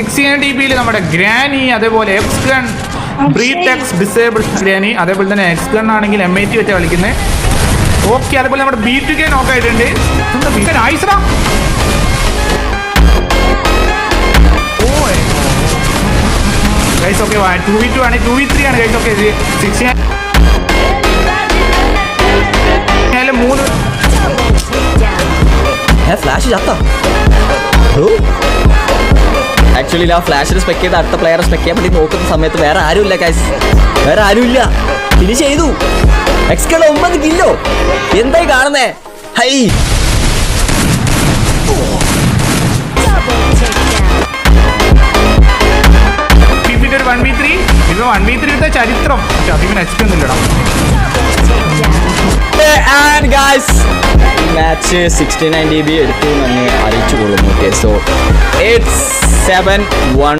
69 DB നമ്മുടെ granny, അതേപോലെ X gun ബ്രീടെക്സ് disable granny, അതേപോലെ തന്നെ എക്സ് ഗൺ ആണെങ്കിൽ M80 വെച്ചാൽ കളിക്കുന്നത്. ഓക്കെ, അതേപോലെ നമ്മുടെ B2K നോക്കായിട്ടുണ്ട്. ഐസറാ ഗൈസ്. ഓക്കെ 2v2 ആണ്, 2v3 ആണ് ഗൈസ്. ഓക്കെ 69 3 ഫ്ലാഷ് ചത്ത. ആക്ച്വലി ആ ഫ്ലാഷിൽ സ്പെക്ക് ചെയ്ത് അടുത്ത പ്ലെയറെ സ്പെക്ക് ചെയ്യാൻ വേണ്ടി നോക്കുന്ന സമയത്ത് വേറെ ആരുമില്ല ഗൈസ്, വേറെ ആരുമില്ല. ഫിനിഷ് ചെയ്തു. എക്സ്കൾ 9 കില്ലോ. എന്തായി കാണുന്നേ? ഹൈ 1v3 ഇത് 1v3 എടുത്ത ചരിത്രം. പക്ഷെ അതിന് നെക്സ്റ്റ് ഒന്നുമില്ലടാ. ആൻഡ് ഗൈസ് മാച്ച് 69 DB എടുത്തു എന്ന് അറിയിച്ചു കൊള്ളുന്നു. Okay, so 8-7-1